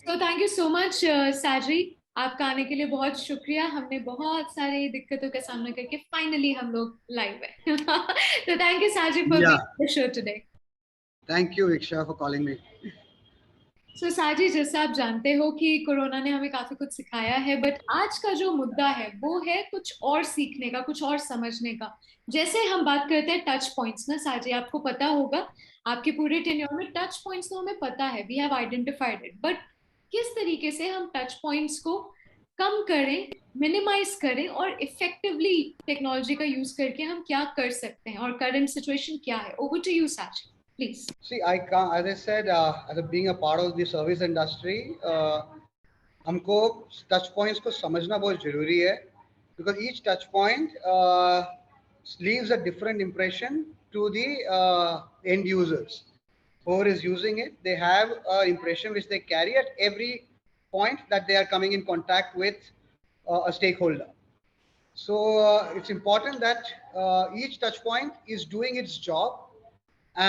तो thank you so much साजी, आपका आने के लिए बहुत शुक्रिया। हमने बहुत सारी दिक्कतों का सामना करके फाइनली हम लोग लाइव है। तो थैंक यू साजी for Yeah, being the show today. thank you, Diksha, for calling me. सो साजी, जैसा आप जानते हो कि कोरोना ने हमें काफी कुछ सिखाया है, बट आज का जो मुद्दा है वो है कुछ और सीखने का, कुछ और समझने का। जैसे हम बात करते हैं टच पॉइंट्स ना साजी, आपको पता होगा आपके पूरे टेन्योर में टच पॉइंट्स तो हमें पता है, we have identified it, but किस तरीके से हम टच पॉइंट्स को कम करें, मिनिमाइज करें और इफेक्टिवली टेक्नोलॉजी का यूज करके हम क्या कर सकते हैं, और करंट सिचुएशन क्या है। Over to you Saji, please. See, I can't, as I said, as a being a part of the service industry, हमको टच पॉइंट्स को समझना बहुत जरूरी है, because each touch point leaves a different impression to the end users. Whoever is using it, they have an impression which they carry at every point that they are coming in contact with a stakeholder. So it's important that each touch point is doing its job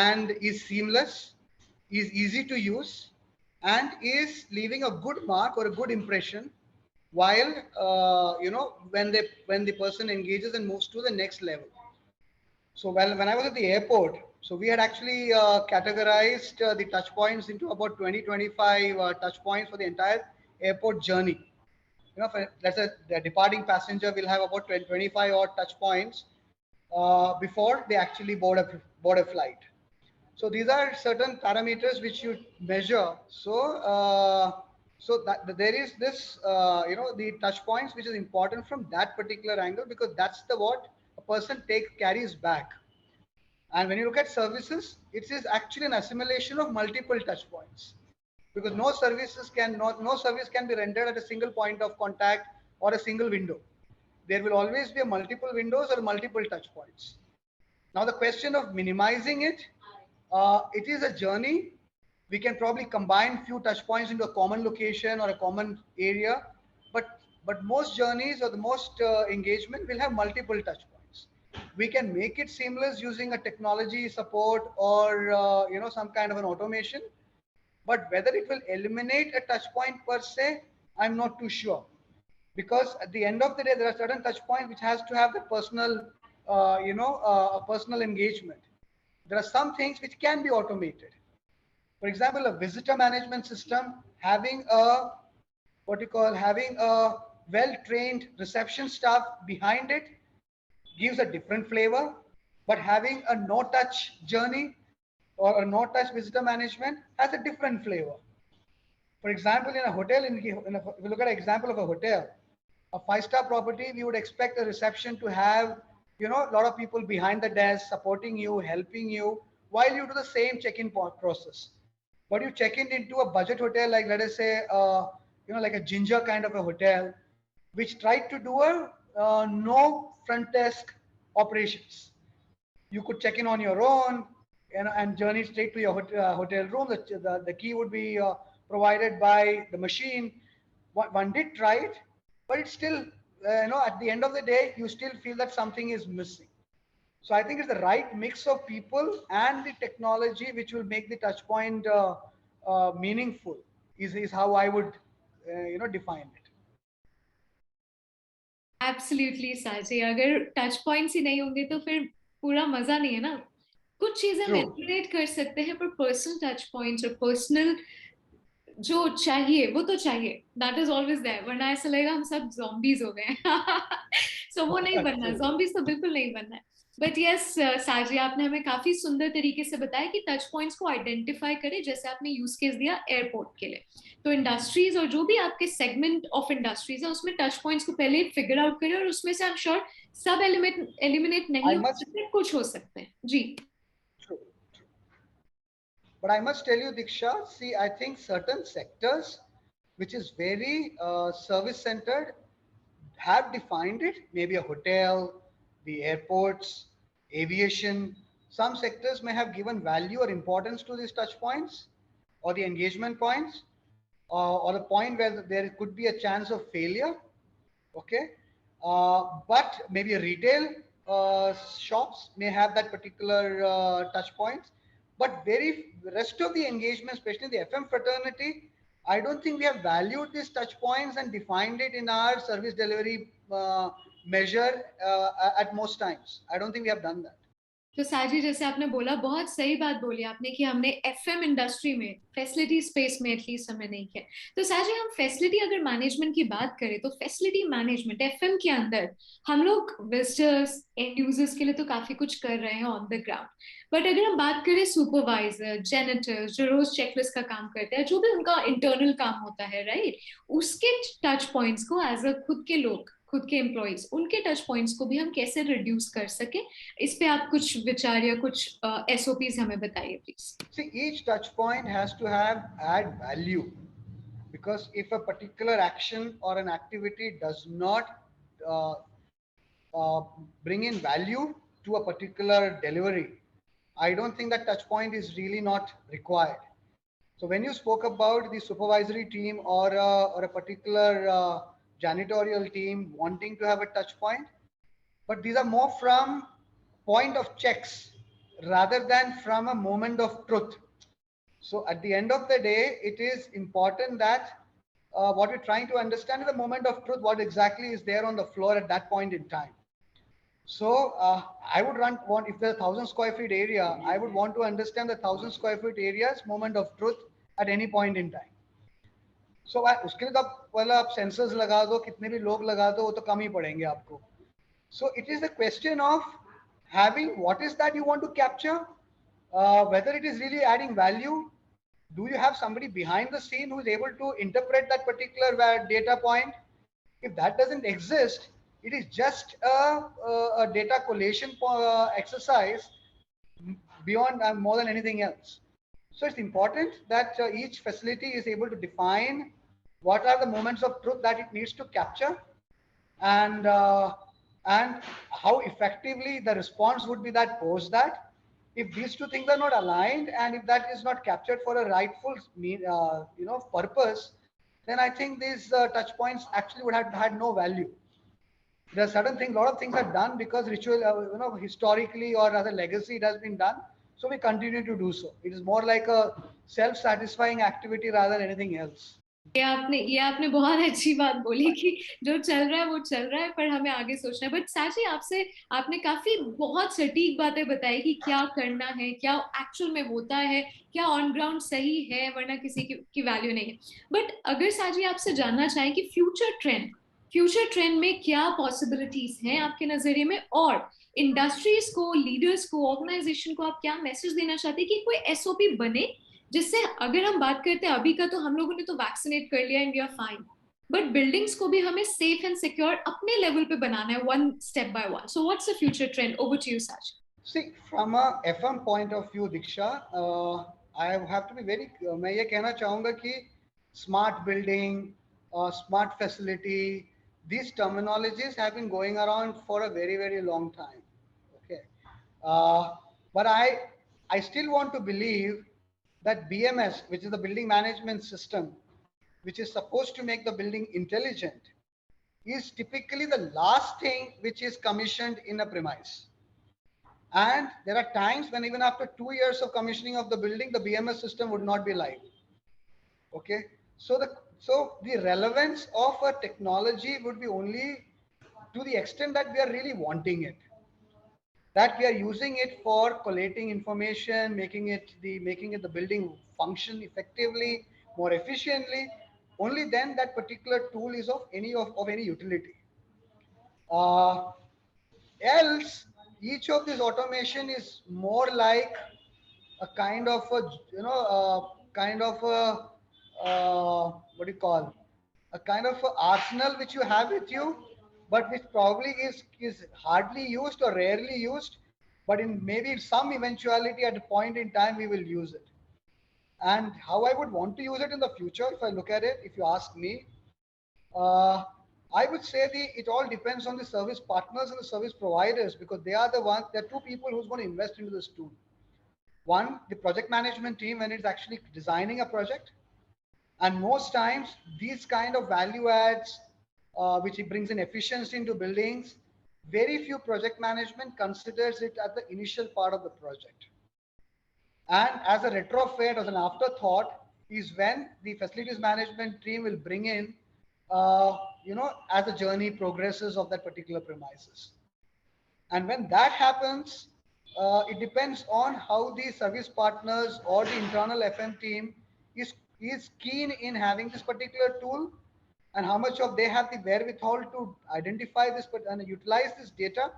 and is seamless, is easy to use, and is leaving a good mark or a good impression while when the person engages and moves to the next level. So when I was at the airport, so we had actually categorized the touch points into about 20-25 touch points for the entire airport journey. For, let's say the departing passenger will have about 25 odd touch points before they actually board a flight. So these are certain parameters which you measure. So that there is this, the touch points which is important from that particular angle, because that's the what a person carries back. And when you look at services, it is actually an assimilation of multiple touch points, because no service can be rendered at a single point of contact or a single window. There will always be a multiple windows or multiple touch points. Now the question of minimizing it, it is a journey. We can probably combine few touch points into a common location or a common area, but most journeys or the most engagement will have multiple touch points. We can make it seamless using a technology support or some kind of an automation, but whether it will eliminate a touch point per se, I'm not too sure, because at the end of the day, there are certain touch points which has to have the personal, a personal engagement. There are some things which can be automated. For example, a visitor management system having a having a well-trained reception staff behind it gives a different flavor, but having a no-touch journey or a no-touch visitor management has a different flavor. For example, in a hotel, if you look at an example of a hotel, a five-star property, we would expect a reception to have, a lot of people behind the desk supporting you, helping you while you do the same check-in process. But you check in into a budget hotel, like let us say, like a Ginger kind of a hotel, which tried to do a no front desk operations. You could check in on your own and journey straight to your hotel room. The key would be provided by the machine. One did try it, but it's still, at the end of the day, you still feel that something is missing. So I think it's the right mix of people and the technology which will make the touch point meaningful is how I would, define it. Absolutely साजी, अगर touch points ही नहीं होंगे तो फिर पूरा मजा नहीं है ना। कुछ चीजें हम True. एलिमिनेट कर सकते हैं, पर पर्सनल टच पॉइंट्स और पर्सनल जो चाहिए वो तो चाहिए, दैट इज ऑलवेज देयर, वरना ऐसा लगेगा हम सब zombies हो गए। सो वो नहीं बनना, True. zombies तो बिल्कुल नहीं बनना है। बट यस साजी, आपने हमें काफी सुंदर तरीके से बताया कि टच पॉइंट्स को आइडेंटिफाई करें, जैसे आपने यूज केस दिया एयरपोर्ट के लिए। तो इंडस्ट्रीज और जो भी आपके सेगमेंट ऑफ इंडस्ट्रीज है उसमें टच पॉइंट्स को पहले फिगर आउट करें, और उसमें से आई एम श्योर सब एलिमिनेट I नहीं हो must. सकते, कुछ हो सकते हैं जी। True. But I must tell you, Diksha, see, I think certain sectors, which is very service centered, have defined it. Maybe a hotel, the airports, aviation. Some sectors may have given value or importance to these touch points or the engagement points, or the point where there could be a chance of failure. Okay. But maybe a retail shops may have that particular touch points, but very rest of the engagement, especially the FM fraternity, I don't think we have valued these touch points and defined it in our service delivery measure at most times. I don't think we have done that. तो साजी, जैसे आपने बोला, बहुत सही बात बोली आपने कि हमने एफएम इंडस्ट्री में, फैसिलिटी स्पेस में एटलीस्ट हमने नहीं किया। तो साजी, हम फैसिलिटी अगर मैनेजमेंट की बात करें तो फैसिलिटी मैनेजमेंट एफएम के अंदर हम लोग विजिटर्स एंड यूजर्स के लिए तो काफी कुछ कर रहे हैं ऑन द ग्राउंड। बट अगर हम बात करें सुपरवाइजर, जेनिटर्स जो रोज चेकलिस्ट का काम करते हैं, जो भी उनका इंटरनल काम होता है, राइट, उसके टच पॉइंट्स को एज अ खुद के लोग, खुद के एम्प्लॉयज, उनके टच पॉइंट्स को भी हम कैसे रिड्यूस कर सके, इस पे आप कुछ विचार या कुछ एसओपीज हमें बताइए please. See, each touch point has to have add value, because if a particular action or an activity does not uh, uh, bring in value to a particular delivery, I don't think that touch point is really not required. So when you spoke about the supervisory team or a particular janitorial team wanting to have a touch point, but these are more from point of checks rather than from a moment of truth. So at the end of the day, it is important that what we're trying to understand is the moment of truth, what exactly is there on the floor at that point in time. So I would want, if there's a 1,000 square feet area, I would want to understand the 1,000 square feet area's moment of truth at any point in time. So उसके लिए तो आप पहले आप sensors लगा दो, कितने भी लोग लगा दो, वो तो कम ही पड़ेंगे आपको. So it is a question of having what is that you want to capture, whether it is really adding value. Do you have somebody behind the scene who is able to interpret that particular data point? If that doesn't exist, it is just a data collation exercise beyond more than anything else. So it's important that each facility is able to define what are the moments of truth that it needs to capture, and how effectively the response would be that post that. If these two things are not aligned and if that is not captured for a rightful purpose, then I think these touch points actually would have had no value. There are certain things, a lot of things are done because ritual, historically or as a legacy, it has been done. So we continue to do so. It is more like a self-satisfying activity rather than anything else. ये आपने बहुत अच्छी बात बोली कि जो चल रहा है वो चल रहा है, पर हमें आगे सोचना है। बट साची, आपसे आपने काफी बहुत सटीक बातें बताई कि क्या करना है, क्या एक्चुअल में होता है, क्या ऑन ग्राउंड सही है, वरना किसी की वैल्यू नहीं है। बट अगर साजी आपसे जानना चाहें कि फ्यूचर ट्रेंड में क्या पॉसिबिलिटीज हैं आपके नजरिए में, और इंडस्ट्रीज को, लीडर्स को, ऑर्गेनाइजेशन को आप क्या मैसेज देना चाहते हैं कि कोई एसओपी बने, जिससे अगर हम बात करते हैं अभी का, तो हम लोगों ने तो वैक्सीनेट कर लिया and we are fine, but buildings को भी हमें सेफ एंड सिक्योर अपने लेवल पे बनाना है, one step by one. So what's the future trend? Over to you Saaj. See, from a FM point of view, Diksha, I have to be very. मैं ये कहना चाहूँगा कि smart building, smart facility, these terminologies have been going around for a very very long time. Okay, but I still want to believe that BMS, which is the building management system, which is supposed to make the building intelligent, is typically the last thing which is commissioned in a premise. And there are times when even after 2 years of commissioning of the building, the BMS system would not be live. Okay, so the relevance of a technology would be only to the extent that we are really wanting it, that we are using it for collating information, making it the building function effectively, more efficiently. Only then that particular tool is of any utility. Uh, Else, each of these automation is more like a kind of a what do you call, a kind of a arsenal which you have with you, but which probably is hardly used or rarely used, but in maybe some eventuality at a point in time we will use it. And how I would want to use it in the future, if I look at it, if you ask me, uh, I would say it all depends on the service partners and the service providers, because they are the ones. There are two people who's going to invest into this tool. One, the project management team when it's actually designing a project, and most times these kind of value adds, which it brings in efficiency into buildings, very few project management considers it at the initial part of the project. And as a retrofit, as an afterthought, is when the facilities management team will bring in, as the journey progresses of that particular premises. And when that happens, it depends on how the service partners or the internal FM team is, is keen in having this particular tool, and how much of they have the wherewithal to identify this and utilize this data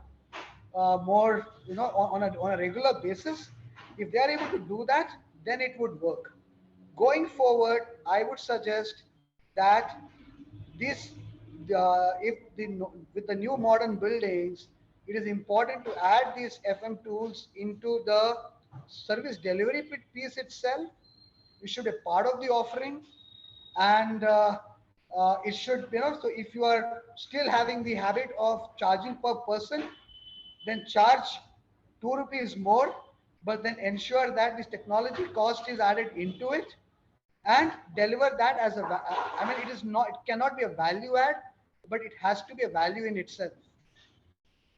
more, on a regular basis. If they are able to do that, then it would work. Going forward, I would suggest that this, if the with the new modern buildings, it is important to add these FM tools into the service delivery piece itself. It should be a part of the offering, and it should, so if you are still having the habit of charging per person, then charge 2 rupees more, but then ensure that this technology cost is added into it, and deliver that as a, I mean, it is not, it cannot be a value add, but it has to be a value in itself,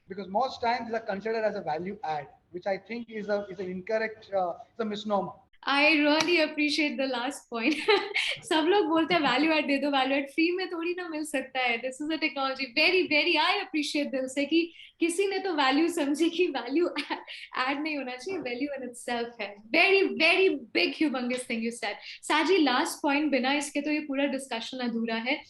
because most times they are considered as a value add, which I think is an incorrect, it's a misnomer. I really appreciate the last point. सब लोग बोलते हैं value add दे दो, value ad free में थोड़ी ना मिल सकता है. This is a technology. Very very I appreciate दिल से कि किसी ने तो वैल्यू समझी कि वैल्यू ऐड नहीं होना चाहिए, वैल्यू इन इटसेल्फ है. Very very big humongous thing you said. साजी, लास्ट पॉइंट, बिना इसके तो ये पूरा डिस्कशन अधूरा है.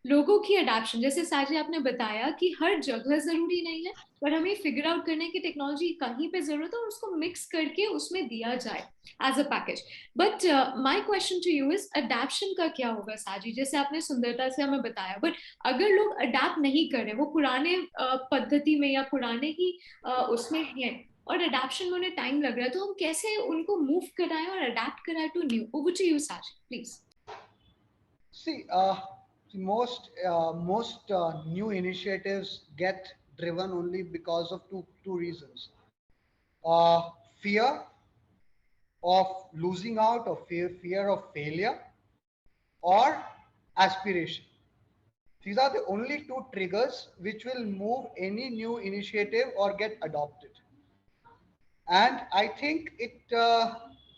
लोगों की अडेप्शन, जैसे साजी आपने बताया कि हर जगह जरूरी नहीं है, पर हमें फिगर आउट करने की टेक्नोलॉजी कहीं पे जरूरत है और उसको मिक्स करके उसमें दिया जाए as a package. But my question to you is adoption का क्या होगा साजी? जैसे आपने सुंदरता से हमें बताया, बट अगर लोग अडेप्ट नहीं करें, वो पुराने पद्धति में या पुराने ही उसमें हैं और अडेप्शन में उन्हें टाइम लग रहा है, तो हम कैसे उनको मूव कराएं और अडेप्ट कराएं to new? Over to you Saji, please. See, most new initiatives get driven only because of two reasons: fear of losing out, or fear of failure, or aspiration. These are the only two triggers which will move any new initiative or get adopted. And I think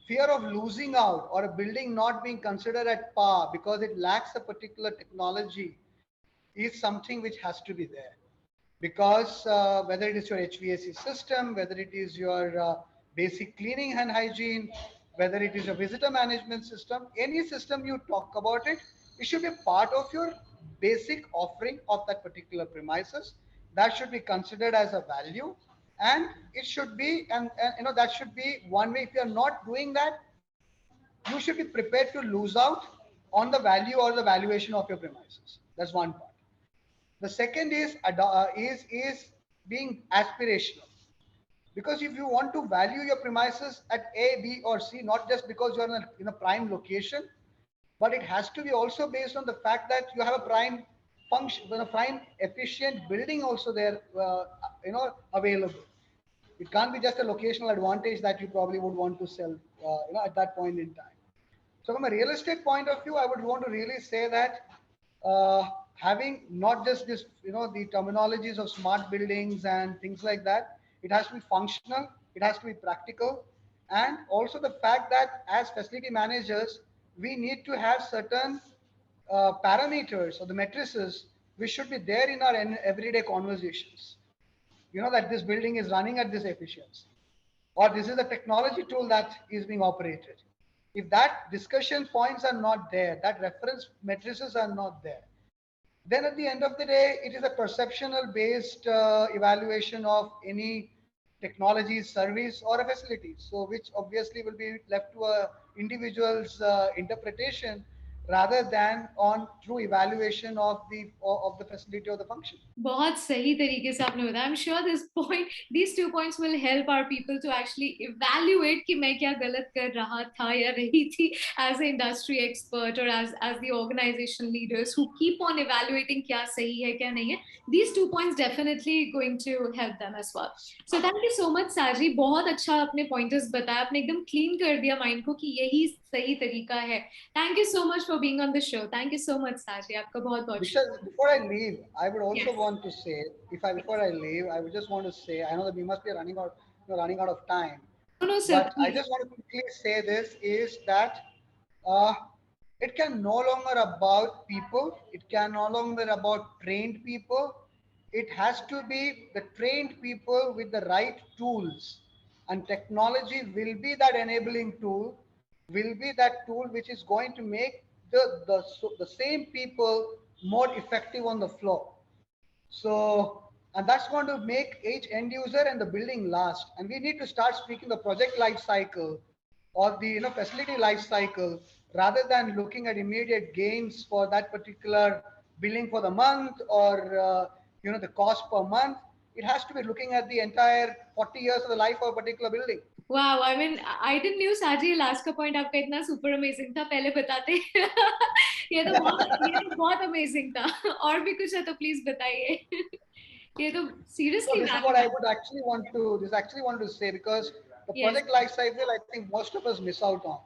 fear of losing out, or a building not being considered at par because it lacks a particular technology, is something which has to be there. Because whether it is your HVAC system, whether it is your basic cleaning and hygiene, whether it is a visitor management system, any system you talk about it, it should be part of your basic offering of that particular premises. That should be considered as a value, and it should be, and that should be one way. If you are not doing that, you should be prepared to lose out on the value or the valuation of your premises. That's one part. The second is being aspirational, because if you want to value your premises at A, B, or C, not just because you are in a prime location, but it has to be also based on the fact that you have a prime function, a prime efficient building also there, available. It can't be just a locational advantage that you probably would want to sell, at that point in time. So from a real estate point of view, I would want to really say that having not just this, the terminologies of smart buildings and things like that, it has to be functional, it has to be practical, and also the fact that as facility managers, we need to have certain parameters or the matrices which should be there in our everyday conversations. That this building is running at this efficiency, or this is a technology tool that is being operated. If that discussion points are not there, that reference matrices are not there, then at the end of the day, it is a perceptional based evaluation of any technology, service, or a facility. So, which obviously will be left to a individual's interpretation rather than on true evaluation of the facility or the function. बहुत सही तरीके से आपने बताया. I'm sure these 2 points will help our people to actually evaluate कि मैं क्या गलत कर रहा था या रही थी as an industry expert, or as the organization leaders who keep on evaluating क्या सही है क्या नहीं है. These 2 points definitely going to help them as well. So thank you so much Saji. बहुत अच्छा आपने pointers बताया, आपने एकदम clean कर दिया mind को कि यही सही तरीका है. Thank you so much for being on the show. Thank you so much Saji. आपका बहुत बहुत Because before I leave, I would also Yes. want to say, before I leave, I would just want to say, I know that we must be running out of time, No, sir, but I please. just want to quickly say this is that uh, It can no longer about people. It can no longer about trained people. It has to be the trained people with the right tools. And technology will be that enabling tool, will be that tool which is going to make the same people more effective on the floor. So, and that's going to make each end user and the building last. And we need to start speaking the project life cycle or the facility life cycle rather than looking at immediate gains for that particular billing for the month or the cost per month. It has to be looking at the entire 40 years of the life of a particular building. Wow, I mean, I didn't knew साजी last का point आपका इतना super amazing था, पहले बताते। ये तो बहुत अमेजिंग था। और भी कुछ है तो प्लीज बताइए। ये तो So seriously this is what value I है। would actually want to this actually want to say because the Yes. project life cycle I think most of us miss out on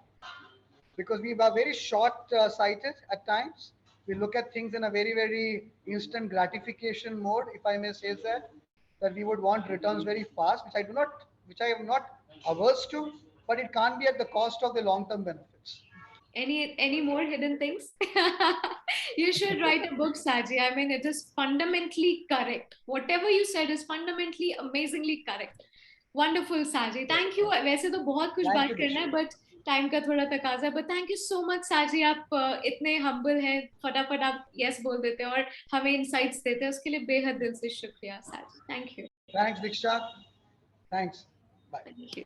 because we are very short sighted at times. We look at things in a very instant gratification mode, if I may say that we would want returns very fast, which I am not averse to, but it can't be at the cost of the long term benefits. Any more hidden things? You should write a book, Saji. I mean, it is fundamentally correct. Whatever you said is fundamentally amazingly correct. Wonderful, Saji. Thank you. वैसे तो बहुत कुछ Thank बात you, करना Diksha. है, but time का थोड़ा तकाजा है। But thank you so much, Saji. आप इतने humble हैं, फटाफट आप yes बोल देते हैं और हमें insights देते हैं। उसके लिए बेहद दिल से शुक्रिया, Saji. Thank you. Thanks, Diksha. Thanks. Bye. Thank you.